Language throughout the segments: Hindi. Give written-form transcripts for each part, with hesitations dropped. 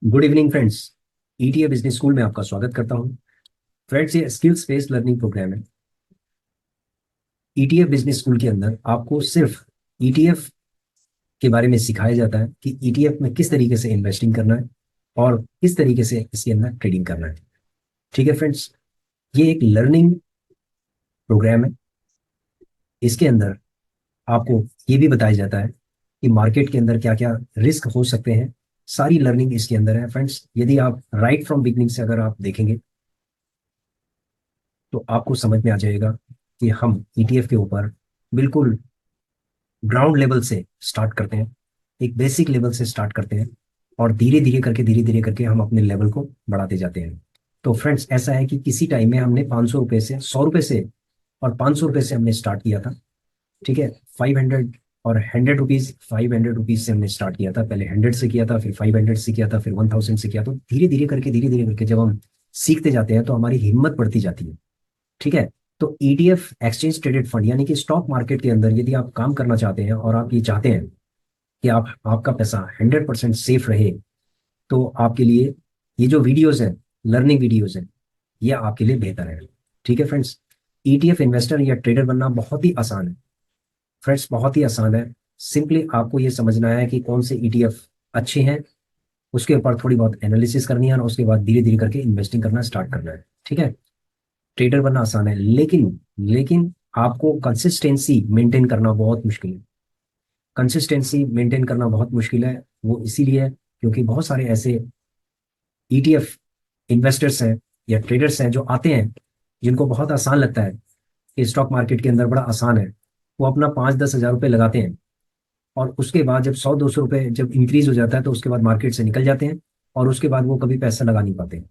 Good evening friends. ETA business school में आपका स्वागत करता हूं। फ्रेंड्स, ये स्किल्स बेस्ड लर्निंग प्रोग्राम है। ईटीए बिजनेस स्कूल के अंदर आपको सिर्फ ईटीएफ के बारे में सिखाया जाता है कि ईटीएफ में किस तरीके से इन्वेस्टिंग करना है और किस तरीके से इसके अंदर ट्रेडिंग करना है। ठीक है फ्रेंड्स, ये एक लर्निंग प्रोग्राम है। इसके अंदर आपको ये भी बताया जाता है कि मार्केट के अंदर क्या क्या रिस्क हो सकते हैं। सारी लर्निंग इसके अंदर है फ्रेंड्स। यदि आप राइट फ्रॉम बिगनिंग से अगर आप देखेंगे तो आपको समझ में आ जाएगा कि हम ईटीएफ के ऊपर बिल्कुल ग्राउंड लेवल से स्टार्ट करते हैं, एक बेसिक लेवल से स्टार्ट करते हैं और धीरे धीरे करके हम अपने लेवल को बढ़ाते जाते हैं। तो फ्रेंड्स, ऐसा है कि किसी टाइम में हमने 500 रुपये से, 100 रुपये से और 500 रुपये से हमने स्टार्ट किया था। ठीक है, 500 और 100 रुपीज, 500 रुपीज से हमने स्टार्ट किया था। पहले 100 से किया था, फिर 500 से किया था, फिर 1000 से किया। तो धीरे धीरे करके जब हम सीखते जाते हैं तो हमारी हिम्मत बढ़ती जाती है। ठीक है। तो ईटीएफ, एक्सचेंज ट्रेडेड फंड, यानी कि स्टॉक मार्केट के अंदर यदि आप काम करना चाहते हैं और आप ये चाहते हैं कि आप आपका पैसा 100% सेफ रहे, तो आपके लिए ये जो वीडियोस हैं, लर्निंग वीडियोस हैं, ये आपके लिए बेहतर है। ठीक है फ्रेंड्स, ईटीएफ इन्वेस्टर या ट्रेडर बनना बहुत ही आसान है। फ्रेंड्स, बहुत ही आसान है। सिंपली आपको ये समझना है कि कौन से ईटीएफ अच्छे हैं, उसके ऊपर थोड़ी बहुत एनालिसिस करनी है और उसके बाद धीरे धीरे करके इन्वेस्टिंग करना स्टार्ट करना है। ठीक है। ट्रेडर बनना आसान है, लेकिन लेकिन आपको कंसिस्टेंसी मेंटेन करना बहुत मुश्किल है। कंसिस्टेंसी मेंटेन करना बहुत मुश्किल है। वो इसीलिए है क्योंकि बहुत सारे ऐसे ईटीएफ इन्वेस्टर्स हैं या ट्रेडर्स हैं जो आते हैं, जिनको बहुत आसान लगता है कि स्टॉक मार्केट के अंदर बड़ा आसान है। वो अपना 5-10 हज़ार रुपये लगाते हैं और उसके बाद जब 100-200 रुपये जब इंक्रीज हो जाता है तो उसके बाद मार्केट से निकल जाते हैं और उसके बाद वो कभी पैसा लगा नहीं पाते।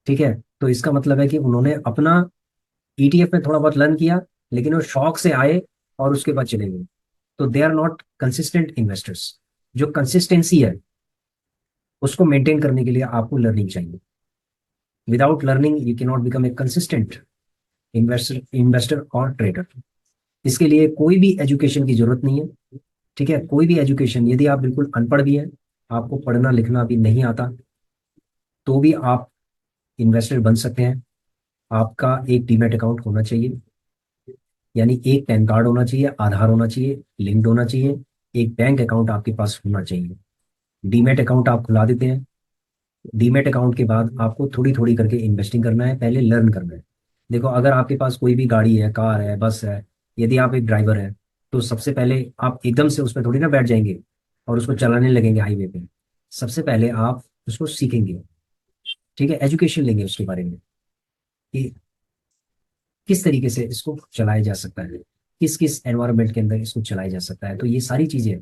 ठीक है। तो इसका मतलब है कि उन्होंने अपना ईटीएफ में थोड़ा बहुत लर्न किया, लेकिन वो शौक से आए और उसके बाद चले गए। तो they are not consistent investors. जो कंसिस्टेंसी है उसको मेंटेन करने के लिए आपको लर्निंग चाहिए। Without learning you can not become a consistent investor और ट्रेडर। इसके लिए कोई भी एजुकेशन की जरूरत नहीं है। ठीक है, कोई भी एजुकेशन, यदि आप बिल्कुल अनपढ़ भी हैं, आपको पढ़ना लिखना भी नहीं आता, तो भी आप इन्वेस्टर बन सकते हैं। आपका एक डीमैट अकाउंट होना चाहिए, यानी एक पैन कार्ड होना चाहिए, आधार होना चाहिए, लिंक्ड होना चाहिए, एक बैंक अकाउंट आपके पास होना चाहिए। डीमैट अकाउंट आप खुला देते हैं। डीमैट अकाउंट के बाद आपको थोड़ी थोड़ी करके इन्वेस्टिंग करना है, पहले लर्न करना है। देखो, अगर आपके पास कोई भी गाड़ी है, कार है, बस है, यदि आप एक ड्राइवर हैं, तो सबसे पहले आप एकदम से उसमें थोड़ी ना बैठ जाएंगे और उसको चलाने लगेंगे हाईवे पे। सबसे पहले आप उसको सीखेंगे। ठीक है, एजुकेशन लेंगे उसके बारे में कि किस तरीके से इसको चलाया जा सकता है, किस किस एनवायरनमेंट के अंदर इसको चलाया जा सकता है। तो ये सारी चीजें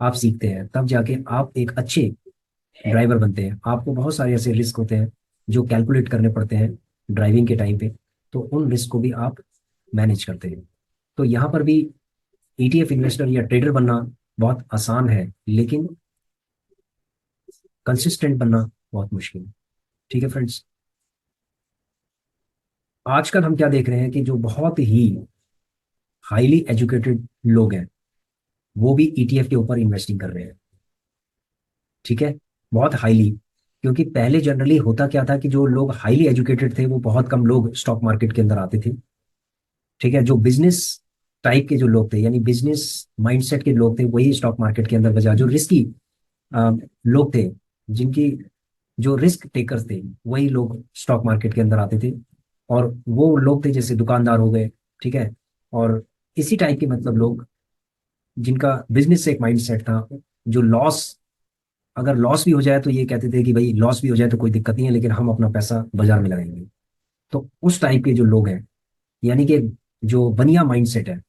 आप सीखते हैं, तब जाके आप एक अच्छे ड्राइवर बनते हैं। आपको बहुत सारे ऐसे रिस्क होते हैं जो कैलकुलेट करने पड़ते हैं ड्राइविंग के टाइम पे, तो उन रिस्क को भी आप मैनेज करते हैं। तो यहाँ पर भी ईटीएफ इन्वेस्टर या ट्रेडर बनना बहुत आसान है, लेकिन कंसिस्टेंट बनना बहुत मुश्किल है। ठीक है फ्रेंड्स, आजकल हम क्या देख रहे हैं कि जो बहुत ही हाईली एजुकेटेड लोग हैं, वो भी ईटीएफ के ऊपर इन्वेस्टिंग कर रहे हैं। ठीक है, बहुत हाईली। क्योंकि पहले जनरली होता क्या था कि जो लोग हाईली एजुकेटेड थे वो बहुत कम लोग स्टॉक मार्केट के अंदर आते थे। ठीक है, जो बिजनेस टाइप के जो लोग थे, यानी बिजनेस माइंडसेट के लोग थे, वही स्टॉक मार्केट के अंदर बजा। जो रिस्की लोग थे, जिनकी जो रिस्क टेकर्स थे, वही लोग स्टॉक मार्केट के अंदर आते थे। और वो लोग थे जैसे दुकानदार हो गए। ठीक है। और इसी टाइप के मतलब लोग जिनका बिजनेस से एक माइंडसेट था, जो लॉस, अगर लॉस भी हो जाए तो ये कहते थे कि भाई लॉस भी हो जाए तो कोई दिक्कत नहीं है, लेकिन हम अपना पैसा बाजार में लगाएंगे। तो उस टाइप के जो लोग हैं, यानी कि जो बनिया माइंडसेट है,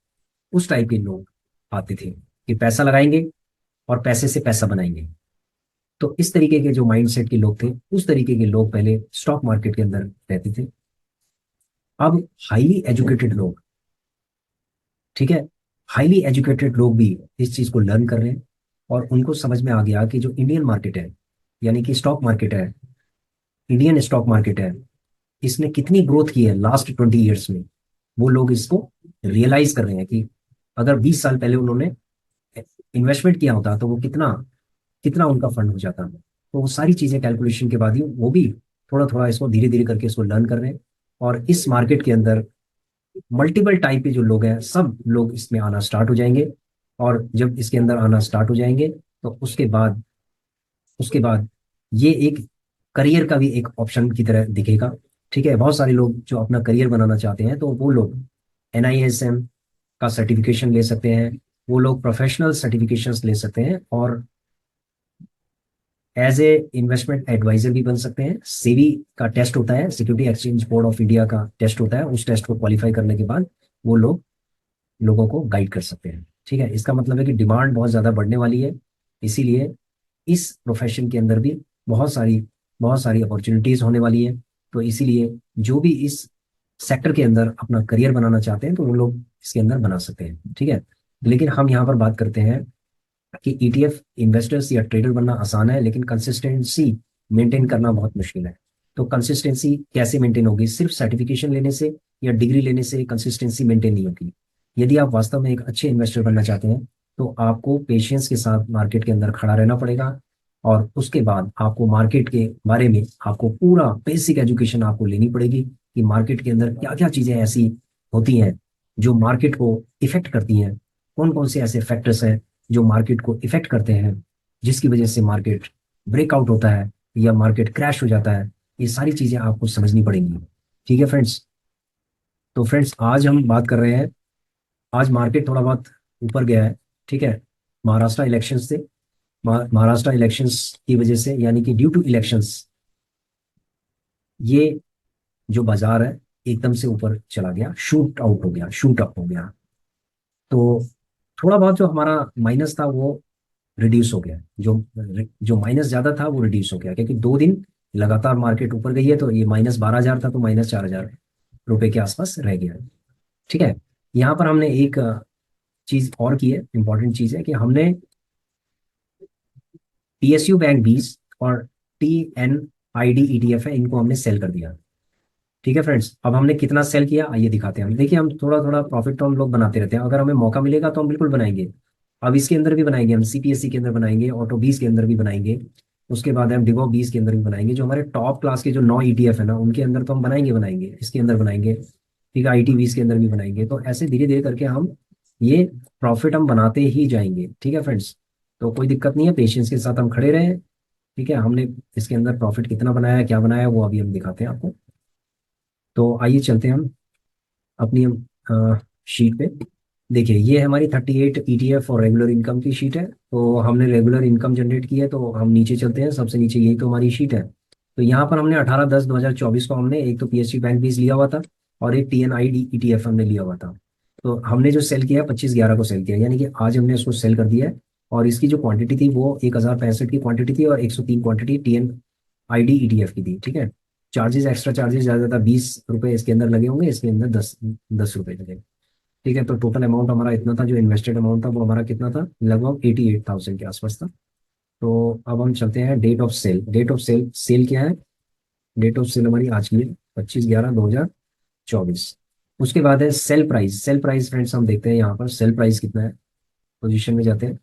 उस टाइप के लोग आते थे कि पैसा लगाएंगे और पैसे से पैसा बनाएंगे। तो इस तरीके के जो माइंडसेट के लोग थे, उस तरीके के लोग पहले स्टॉक मार्केट के अंदर रहते थे। अब हाईली एजुकेटेड लोग, ठीक है, हाईली एजुकेटेड लोग भी इस चीज को लर्न कर रहे हैं और उनको समझ में आ गया कि जो इंडियन मार्केट है, यानी कि स्टॉक मार्केट है, इंडियन स्टॉक मार्केट है, इसने कितनी ग्रोथ की है लास्ट 20 ईयर्स में। वो लोग इसको रियलाइज कर रहे हैं कि अगर 20 साल पहले उन्होंने इन्वेस्टमेंट किया होता तो वो कितना कितना उनका फंड हो जाता। तो वो सारी चीज़ें कैलकुलेशन के बाद ही वो भी थोड़ा थोड़ा इसको धीरे धीरे करके इसको लर्न कर रहे हैं। और इस मार्केट के अंदर मल्टीपल टाइप के जो लोग हैं सब लोग इसमें आना स्टार्ट हो जाएंगे। और जब इसके अंदर आना स्टार्ट हो जाएंगे तो उसके बाद ये एक करियर का भी एक ऑप्शन की तरह दिखेगा। ठीक है, बहुत सारे लोग जो अपना करियर बनाना चाहते हैं तो वो लोग NISM का सर्टिफिकेशन ले सकते हैं, वो लोग प्रोफेशनल सर्टिफिकेशंस ले सकते हैं, और एज ए इन्वेस्टमेंट एडवाइजर भी बन सकते हैं। सेबी का टेस्ट होता है, security exchange board of India का टेस्ट होता है, उस टेस्ट को क्वालिफाई करने के बाद वो लोग लोगों को गाइड कर सकते हैं। ठीक है, इसका मतलब है कि डिमांड बहुत ज़्यादा बढ़ने वाली है, इसीलिए इस प्रोफेशन के अंदर भी बहुत सारी बहुत सारी अपॉर्चुनिटीज होने वाली है। तो इसीलिए जो भी इस सेक्टर के अंदर अपना करियर बनाना चाहते हैं तो वो लोग इसके अंदर बना सकते हैं। ठीक है, लेकिन हम यहाँ पर बात करते हैं कि ETF इन्वेस्टर्स या ट्रेडर बनना आसान है, लेकिन कंसिस्टेंसी मेंटेन करना बहुत मुश्किल है। तो कंसिस्टेंसी कैसे मेंटेन होगी? सिर्फ सर्टिफिकेशन लेने से या डिग्री लेने से कंसिस्टेंसी मेंटेन नहीं होगी। यदि आप वास्तव में एक अच्छे इन्वेस्टर बनना चाहते हैं तो आपको पेशेंस के साथ मार्केट के अंदर खड़ा रहना पड़ेगा। और उसके बाद आपको मार्केट के बारे में आपको पूरा बेसिक एजुकेशन आपको लेनी पड़ेगी कि मार्केट के अंदर क्या क्या चीज़ें ऐसी होती हैं जो मार्केट को इफेक्ट करती हैं, कौन कौन से ऐसे फैक्टर्स हैं जो मार्केट को इफेक्ट करते हैं, जिसकी वजह से मार्केट ब्रेकआउट होता है या मार्केट क्रैश हो जाता है। ये सारी चीज़ें आपको समझनी पड़ेंगी। ठीक है फ्रेंड्स, तो फ्रेंड्स आज हम बात कर रहे हैं, आज मार्केट थोड़ा बहुत ऊपर गया है। ठीक है, महाराष्ट्र इलेक्शंस से, महाराष्ट्र इलेक्शंस की वजह से, यानी कि ड्यू टू इलेक्शंस, ये जो बाजार है एकदम से ऊपर चला गया, शूट आउट हो गया, शूट अप हो गया। तो थोड़ा बहुत जो हमारा माइनस था वो रिड्यूस हो गया, जो माइनस ज्यादा था वो रिड्यूस हो गया, क्योंकि 2 दिन लगातार मार्केट ऊपर गई है। तो ये -12,000 था तो -4,000 रुपए के आसपास रह गया। ठीक है, यहाँ पर हमने एक चीज और की है, इंपॉर्टेंट चीज है कि हमने PSU बैंक 20 और TNID ETF है, इनको हमने सेल कर दिया। ठीक है फ्रेंड्स, अब हमने कितना सेल किया आइए दिखाते हैं। हम देखिए, हम थोड़ा थोड़ा प्रॉफिट तो हम लोग बनाते रहते हैं, अगर हमें मौका मिलेगा तो हम बिल्कुल बनाएंगे। अब इसके अंदर भी बनाएंगे, हम CPSE के अंदर बनाएंगे, ऑटो 20 के अंदर भी बनाएंगे, उसके बाद हम डिवो 20 के अंदर भी बनाएंगे। जो हमारे टॉप क्लास के जो 9 ETF है ना, उनके अंदर तो हम बनाएंगे, इसके अंदर बनाएंगे। ठीक है, IT 20 के अंदर भी बनाएंगे। तो ऐसे धीरे धीरे करके हम ये प्रॉफिट हम बनाते ही जाएंगे। ठीक है फ्रेंड्स, तो कोई दिक्कत नहीं है, पेशेंस के साथ हम खड़े रहें। ठीक है, हमने इसके अंदर प्रॉफिट कितना बनाया है, क्या बनाया है, वो अभी हम दिखाते हैं आपको। तो आइए चलते हैं हम अपनी शीट पे। देखिए, ये हमारी 38 ETF और रेगुलर इनकम की शीट है। तो हमने रेगुलर इनकम जनरेट की है, तो हम नीचे चलते हैं, सबसे नीचे यही तो हमारी शीट है। तो यहाँ पर हमने 18/10/2024 को हमने एक तो PSU बैंक बीस लिया हुआ था और एक TNID ETF हमने लिया हुआ था। तो हमने जो सेल किया 25/11 को सेल किया, यानी कि आज हमने उसको सेल कर दिया है। और इसकी जो क्वांटिटी थी वो 1065 की क्वांटिटी थी और 103 क्वांटिटी TNID ETF की थी। ठीक है, चार्जेस, एक्स्ट्रा चार्जेस ज़्यादा ज़्यादा 20 रुपए इसके अंदर लगे होंगे, इसके अंदर 10 रुपए लगे। ठीक है, तो टोटल अमाउंट हमारा इतना था, जो इन्वेस्टेड अमाउंट था वो हमारा कितना था, लगभग 88,000 के आसपास था। तो अब हम चलते हैं date of sale. Date of sale, sale क्या है? डेट ऑफ सेल हमारी आज की है 25/11/2024। उसके बाद है sale price. Sale price friends हम देखते हैं यहाँ पर सेल प्राइस कितना है, पोजीशन में जाते हैं।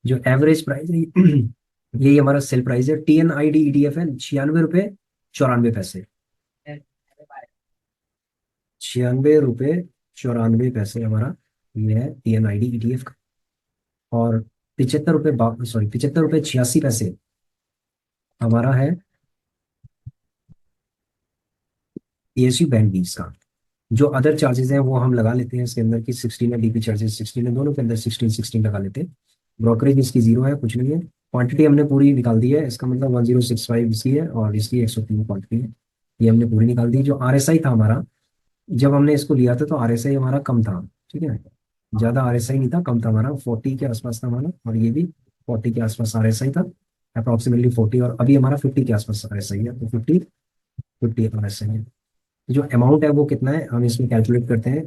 जो एवरेज प्राइस है यही हमारा सेल प्राइस है। TNID ETF है 96 रुपये 94 पैसे। 96 रुपये 94 पैसे हमारा ये है TNID ETF का। और 75 रुपये 86 पैसे हमारा है PSU बैंक 20 का। जो अदर चार्जेस हैं वो हम लगा लेते हैं इसके अंदर की, 16 है DP चार्जेस, 16 है, दोनों के अंदर 16 लगा लेते हैं। ब्रोकरेज इसकी 0 है, कुछ नहीं है। क्वांटिटी हमने पूरी निकाल दी है, इसका मतलब 1065 इसकी है और इसकी 103 क्वांटिटी है, ये हमने पूरी निकाल दी। जो RSI था हमारा, जब हमने इसको लिया था तो RSI हमारा कम था। ठीक है, ज़्यादा RSI नहीं था, कम था हमारा, 40 के आसपास था हमारा, और ये भी 40 के आसपास RSI था, अप्रॉक्सीमेटली 40। और अभी हमारा 50 के आसपास RSI है, तो 50 RSI है। जो अमाउंट है वो कितना है, हम इसमें कैलकुलेट करते हैं,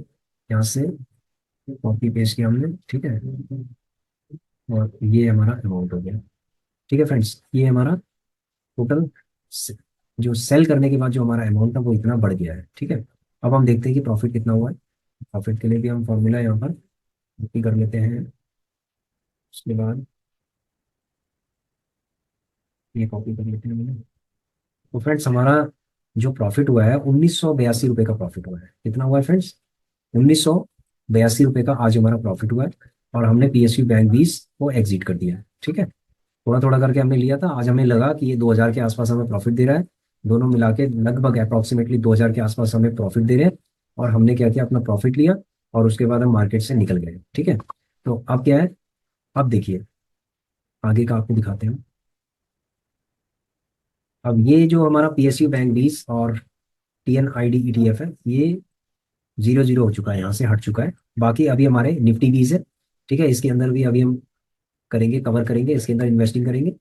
यहाँ से कॉपी पेस्ट किया हमने। ठीक है, और ये हमारा अमाउंट हो गया। ठीक है फ्रेंड्स, ये हमारा टोटल जो सेल करने के बाद जो हमारा अमाउंट था वो इतना बढ़ गया है। ठीक है, अब हम देखते हैं कि प्रॉफिट कितना हुआ है। प्रॉफिट के लिए भी हम फॉर्मूला यहाँ पर कॉपी कर लेते हैं। उसके बाद ये कॉपी कर लेते हैं मैंने। तो फ्रेंड्स हमारा जो प्रॉफिट हुआ है 1982 रुपये का प्रॉफिट हुआ है। कितना हुआ है फ्रेंड्स? 1982 रुपये का आज हमारा प्रॉफिट हुआ है। और हमने पीएसयू बैंक 20 को एग्जिट कर दिया है। ठीक है, थोड़ा थोड़ा करके हमने लिया था। आज हमें लगा कि ये 2000 के आसपास हमें प्रॉफिट दे रहा है। दोनों मिला के लगभग अप्रॉक्सीमेटली 2000 के आसपास हमें प्रॉफिट दे रहे हैं। और हमने क्या किया, अपना प्रॉफिट लिया और उसके बाद हम मार्केट से निकल गए। ठीक है, तो अब क्या है, अब देखिए आगे का आपको दिखाते हैं। अब ये जो हमारा पीएसयू बैंक 20 और टीएनआईडी ईटीएफ है, ये 0-0 हो चुका है, यहाँ से हट चुका है। बाकी अभी हमारे निफ्टी 20 है। ठीक है, इसके अंदर भी अभी हम करेंगे, कवर करेंगे, इसके अंदर इन्वेस्टिंग करेंगे।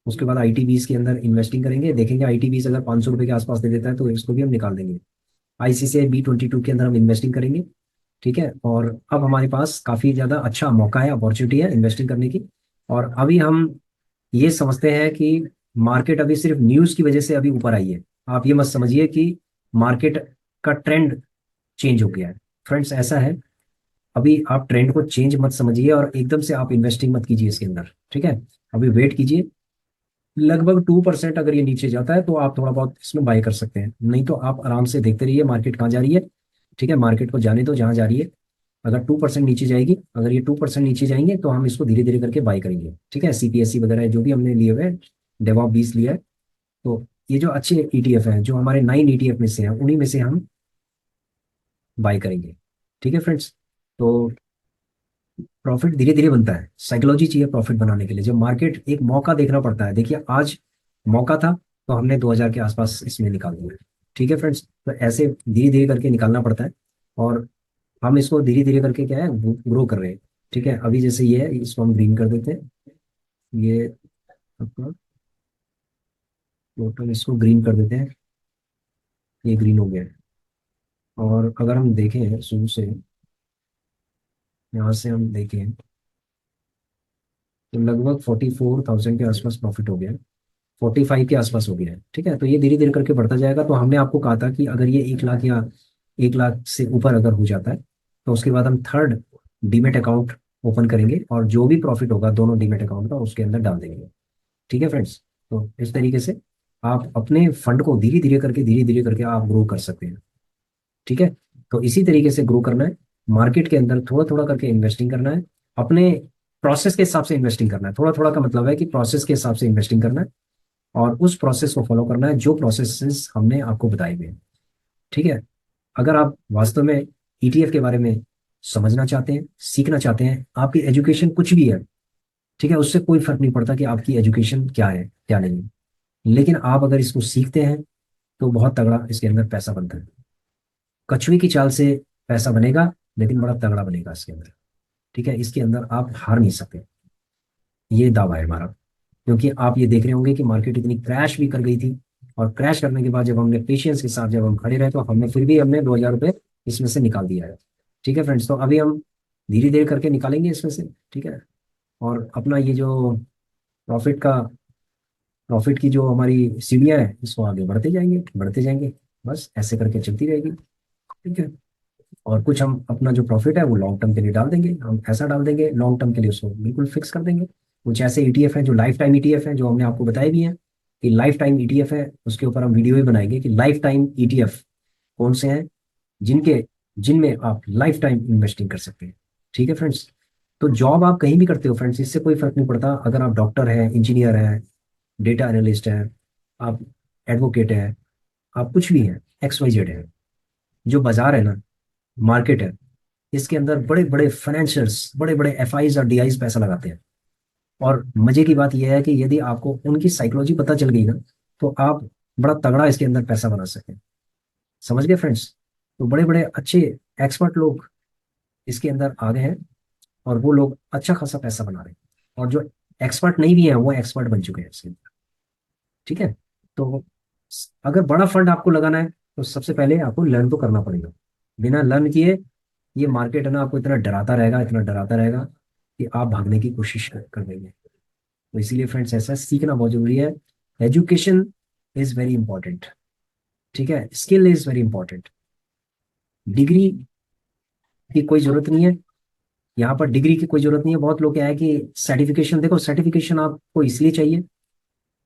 उसके बाद आईटी बीज के अंदर इन्वेस्टिंग करेंगे, देखेंगे आईटी बीज अगर 500 रुपये के आसपास दे देता है तो इसको भी हम निकाल देंगे। आईसीसीआई B22 के अंदर हम इन्वेस्टिंग करेंगे। ठीक है, और अब हमारे पास काफ़ी ज़्यादा अच्छा मौका है, अपॉर्चुनिटी है इन्वेस्टिंग करने की। और अभी हम ये समझते हैं कि मार्केट अभी सिर्फ न्यूज़ की वजह से अभी ऊपर आई है। आप ये मत समझिए कि मार्केट का ट्रेंड चेंज हो गया है। फ्रेंड्स ऐसा है, अभी आप ट्रेंड को चेंज मत समझिए और एकदम से आप इन्वेस्टिंग मत कीजिए इसके अंदर। ठीक है, अभी वेट कीजिए। लगभग 2% अगर ये नीचे जाता है तो आप थोड़ा बहुत इसमें बाय कर सकते हैं, नहीं तो आप आराम से देखते रहिए मार्केट कहाँ जा रही है। ठीक है, मार्केट को जाने दो जहाँ जा रही है। अगर 2% नीचे जाएगी, अगर ये 2% नीचे जाएंगे तो हम इसको धीरे धीरे करके बाय करेंगे। ठीक है, सीपीएससी वगैरह जो भी हमने लिए हुए हैं, डेवॉप 20 लिया है। तो ये जो अच्छे ईटीएफ हैं, जो हमारे 9 ईटीएफ में से हैं, उन्हीं में से हम बाय करेंगे। ठीक है फ्रेंड्स, तो प्रॉफिट धीरे धीरे बनता है, साइकोलॉजी चाहिए प्रॉफिट बनाने के लिए। जब मार्केट एक मौका देखना पड़ता है, देखिए आज मौका था तो हमने 2000 के आसपास इसमें निकाल दिया। ठीक है फ्रेंड्स, तो ऐसे धीरे धीरे करके निकालना पड़ता है। और हम इसको धीरे धीरे करके क्या है, ग्रो कर रहे हैं। ठीक है, अभी जैसे ये है, इसको हम ग्रीन कर देते हैं। ये अपना टोटल इसको ग्रीन कर देते हैं। ये ग्रीन हो गया है। और अगर हम देखें शुरू से, यहाँ से हम देखें तो लगभग 44,000 के आसपास प्रॉफिट हो गया है। 45 के आसपास हो गया है। ठीक है, तो ये धीरे धीरे करके बढ़ता जाएगा। तो हमने आपको कहा था कि अगर ये 1 लाख या 1 लाख से ऊपर अगर हो जाता है तो उसके बाद हम थर्ड डीमेट अकाउंट ओपन करेंगे और जो भी प्रॉफिट होगा दोनों डीमेट अकाउंट का उसके अंदर डाल देंगे। ठीक है फ्रेंड्स, तो इस तरीके से आप अपने फंड को धीरे धीरे करके आप ग्रो कर सकते हैं। ठीक है, तो इसी तरीके से ग्रो करना है। मार्केट के अंदर थोड़ा थोड़ा करके इन्वेस्टिंग करना है। अपने प्रोसेस के हिसाब से इन्वेस्टिंग करना है। थोड़ा थोड़ा का मतलब है कि प्रोसेस के हिसाब से इन्वेस्टिंग करना है और उस प्रोसेस को फॉलो करना है जो प्रोसेसेस हमने आपको बताए हुए हैं। ठीक है, अगर आप वास्तव में ईटीएफ के बारे में समझना चाहते हैं, सीखना चाहते हैं, आपकी एजुकेशन कुछ भी है, ठीक है, उससे कोई फर्क नहीं पड़ता कि आपकी एजुकेशन क्या है क्या नहीं है। लेकिन आप अगर इसको सीखते हैं तो बहुत तगड़ा इसके अंदर पैसा बनता है। कछुए की चाल से पैसा बनेगा, लेकिन बड़ा तगड़ा बनेगा इसके अंदर। ठीक है, इसके अंदर आप हार नहीं सकते, ये दावा है हमारा। क्योंकि आप ये देख रहे होंगे कि मार्केट इतनी क्रैश भी कर गई थी, और क्रैश करने के बाद जब हमने पेशेंस के साथ जब हम खड़े रहे तो हमने फिर भी हमने 2000 रुपये इसमें से निकाल दिया है। ठीक है फ्रेंड्स, तो अभी हम धीरे धीरे करके निकालेंगे इसमें से। ठीक है, और अपना ये जो प्रॉफिट का प्रॉफिट की जो हमारी सीढ़ियाँ हैं इसको आगे बढ़ते जाएंगे बढ़ते जाएंगे। बस ऐसे करके चलती रहेगी। ठीक है, और कुछ हम अपना जो प्रॉफिट है वो लॉन्ग टर्म के लिए डाल देंगे। हम ऐसा डाल देंगे लॉन्ग टर्म के लिए, उसको बिल्कुल फिक्स कर देंगे। कुछ ऐसे ईटीएफ हैं जो लाइफ टाइम ईटीएफ हैं, जो हमने आपको बताए भी हैं कि लाइफ टाइम ईटीएफ है। उसके ऊपर हम वीडियो भी बनाएंगे कि लाइफ टाइम ईटीएफ कौन से हैं, जिनके जिनमें आप लाइफ टाइम इन्वेस्टिंग कर सकते हैं। ठीक है फ्रेंड्स, तो जॉब आप कहीं भी करते हो फ्रेंड्स, इससे कोई फर्क नहीं पड़ता। अगर आप डॉक्टर हैं, इंजीनियर हैं, डेटा एनालिस्ट हैं, आप एडवोकेट हैं, आप कुछ भी हैं, XYZ है, जो बाजार है ना, मार्केट है, इसके अंदर बड़े बड़े फाइनेंशियल्स, बड़े बड़े एफआईज और डीआईज पैसा लगाते हैं। और मजे की बात यह है कि यदि आपको उनकी साइकोलॉजी पता चल गई ना, तो आप बड़ा तगड़ा इसके अंदर पैसा बना सकते हैं। समझ गए फ्रेंड्स? तो बड़े बड़े अच्छे एक्सपर्ट लोग इसके अंदर आ गए हैं और वो लोग अच्छा खासा पैसा बना रहे हैं। और जो एक्सपर्ट नहीं भी है वो एक्सपर्ट बन चुके हैं इसके अंदर। ठीक है, तो अगर बड़ा फंड आपको लगाना है तो सबसे पहले आपको लर्न तो करना पड़ेगा। बिना लर्न किए ये मार्केट है ना, आपको इतना डराता रहेगा, इतना डराता रहेगा कि आप भागने की कोशिश कर देंगे। तो इसीलिए फ्रेंड्स ऐसा सीखना बहुत जरूरी है। Education is very important. ठीक है, skill is very important. Degree की कोई जरूरत नहीं है, यहाँ पर डिग्री की कोई जरूरत नहीं है। बहुत लोग क्या है कि सर्टिफिकेशन, देखो सर्टिफिकेशन आपको इसलिए चाहिए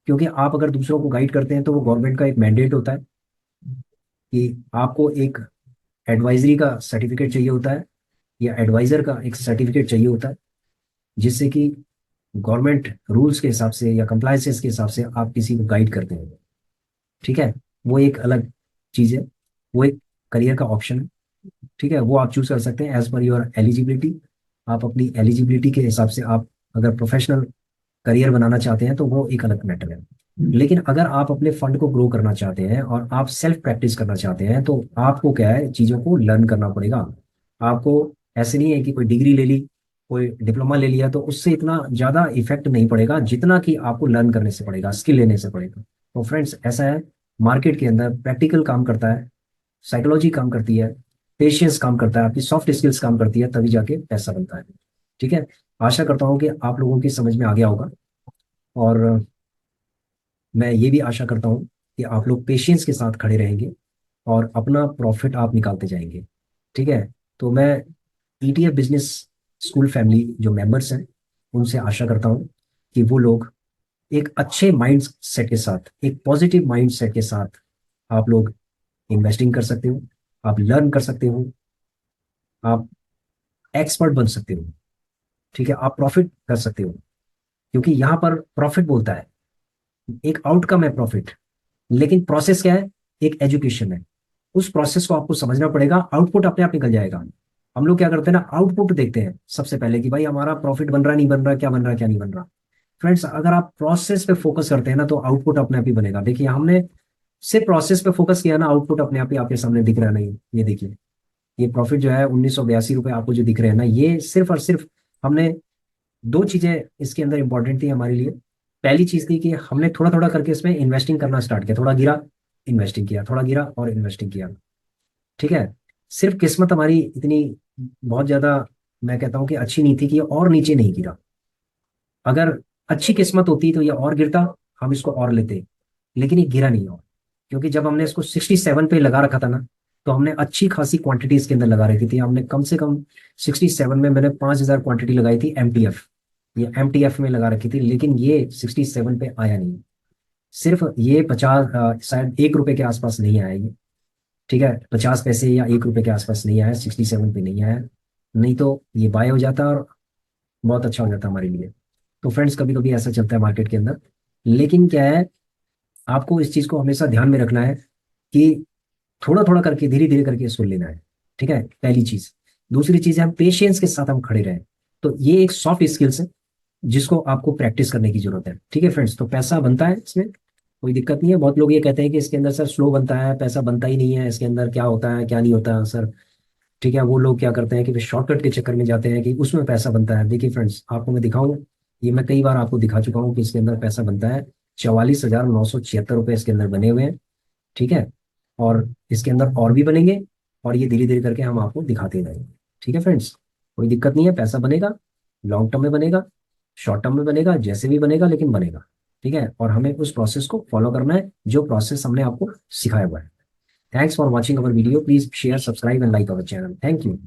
क्योंकि आप अगर दूसरों को गाइड करते हैं तो वो गवर्नमेंट का एक मैंडेट होता है कि आपको एक एडवाइजरी का सर्टिफिकेट चाहिए होता है, या एडवाइजर का एक सर्टिफिकेट चाहिए होता है, जिससे कि गवर्नमेंट रूल्स के हिसाब से या कंप्लायंसेस के हिसाब से आप किसी को गाइड करते हैं। ठीक है, वो एक अलग चीज़ है, वो एक करियर का ऑप्शन है। ठीक है, वो आप चूज कर सकते हैं एज पर योर एलिजिबिलिटी। आप अपनी एलिजिबिलिटी के हिसाब से आप अगर प्रोफेशनल करियर बनाना चाहते हैं तो वो एक अलग मैटर है। लेकिन अगर आप अपने फंड को ग्रो करना चाहते हैं और आप सेल्फ प्रैक्टिस करना चाहते हैं तो आपको क्या है, चीज़ों को लर्न करना पड़ेगा। आपको ऐसे नहीं है कि कोई डिग्री ले ली, कोई डिप्लोमा ले लिया तो उससे इतना ज़्यादा इफेक्ट नहीं पड़ेगा जितना कि आपको लर्न करने से पड़ेगा, स्किल लेने से पड़ेगा। तो फ्रेंड्स ऐसा है, मार्केट के अंदर प्रैक्टिकल काम करता है, साइकोलॉजी काम करती है, पेशेंस काम करता है, आपकी सॉफ्ट स्किल्स काम करती है, तभी जाके पैसा बनता है। ठीक है, आशा करता हूँ कि आप लोगों की समझ में आ गया होगा। और मैं ये भी आशा करता हूँ कि आप लोग पेशेंस के साथ खड़े रहेंगे और अपना प्रॉफिट आप निकालते जाएंगे। ठीक है, तो मैं ईटीएफ बिजनेस स्कूल फैमिली जो मेंबर्स हैं उनसे आशा करता हूँ कि वो लोग एक अच्छे माइंड सेट के साथ, एक पॉजिटिव माइंड सेट के साथ आप लोग इन्वेस्टिंग कर सकते हो, आप लर्न कर सकते हो, आप एक्सपर्ट बन सकते हो। ठीक है, आप प्रॉफिट कर सकते हो, क्योंकि यहाँ पर प्रॉफिट बोलता है, एक आउटकम है प्रॉफिट, लेकिन प्रोसेस क्या है, एक एजुकेशन है। उस प्रोसेस को आपको समझना पड़ेगा, आउटपुट अपने आप निकल जाएगा। हम लोग क्या करते हैं ना, आउटपुट देखते हैं सबसे पहले कि भाई हमारा प्रॉफिट बन रहा नहीं बन रहा, क्या बन रहा क्या नहीं बन रहा। फ्रेंड्स अगर आप प्रोसेस पे फोकस करते हैं ना तो आउटपुट अपने आप ही बनेगा। देखिए हमने सिर्फ प्रोसेस पे फोकस किया ना, आउटपुट अपने आप ही आपके सामने दिख रहा नहीं। ये देखिए, ये प्रॉफिट जो है 1982 रुपये आपको जो दिख रहे हैं ना, ये सिर्फ और सिर्फ हमने दो चीजें इसके अंदर इंपॉर्टेंट थी हमारे लिए। पहली चीज थी कि हमने थोड़ा थोड़ा करके इसमें इन्वेस्टिंग करना स्टार्ट किया, थोड़ा गिरा इन्वेस्टिंग किया, थोड़ा गिरा और इन्वेस्टिंग किया। ठीक है, सिर्फ किस्मत हमारी इतनी बहुत ज्यादा, मैं कहता हूँ कि अच्छी नहीं थी कि ये और नीचे नहीं गिरा। अगर अच्छी किस्मत होती तो ये और गिरता, हम इसको और लेते, लेकिन ये गिरा नहीं और। क्योंकि जब हमने इसको 67 पे लगा रखा था ना, तो हमने अच्छी खासी क्वांटिटी इसके अंदर लगा रखी थी। हमने कम से कम 67 में मैंने 5,000 क्वांटिटी लगाई थी एमटीएफ, ये एमटीएफ में लगा रखी थी, लेकिन ये 67 पे आया नहीं। सिर्फ ये 50 शायद 1 रुपए के आसपास नहीं आया ये। ठीक है, 50 पैसे या 1 रुपए के आसपास नहीं आया, 67 पे नहीं आया। नहीं तो ये बाय हो जाता और बहुत अच्छा हो जाता हमारे लिए। तो फ्रेंड्स कभी कभी ऐसा चलता है मार्केट के अंदर, लेकिन क्या है, आपको इस चीज को हमेशा ध्यान में रखना है कि थोड़ा थोड़ा करके धीरे धीरे करके इसको लेना है। ठीक है, पहली चीज। दूसरी चीज है, हम पेशेंस के साथ हम खड़े रहें। तो ये एक सॉफ्ट स्किल्स है जिसको आपको प्रैक्टिस करने की जरूरत है। ठीक है फ्रेंड्स, तो पैसा बनता है इसमें, कोई दिक्कत नहीं है। बहुत लोग ये कहते हैं कि इसके अंदर सर स्लो बनता है, पैसा बनता ही नहीं है, इसके अंदर क्या होता है क्या नहीं होता है सर। ठीक है, वो लोग क्या करते हैं कि वे शॉर्टकट के चक्कर में जाते हैं कि उसमें पैसा बनता है। देखिए फ्रेंड्स, आपको मैं दिखाऊं, ये मैं कई बार आपको दिखा चुका हूँ कि इसके अंदर पैसा बनता है। 44,976 रुपये इसके अंदर बने हुए हैं। ठीक है, और इसके अंदर और भी बनेंगे, और ये धीरे धीरे करके हम आपको दिखाते रहेंगे। ठीक है फ्रेंड्स, कोई दिक्कत नहीं है, पैसा बनेगा, लॉन्ग टर्म में बनेगा, शॉर्ट टर्म में बनेगा, जैसे भी बनेगा लेकिन बनेगा। ठीक है, और हमें उस प्रोसेस को फॉलो करना है जो प्रोसेस हमने आपको सिखाया हुआ है। Thanks for watching our video, please share, subscribe and like our channel. Thank you.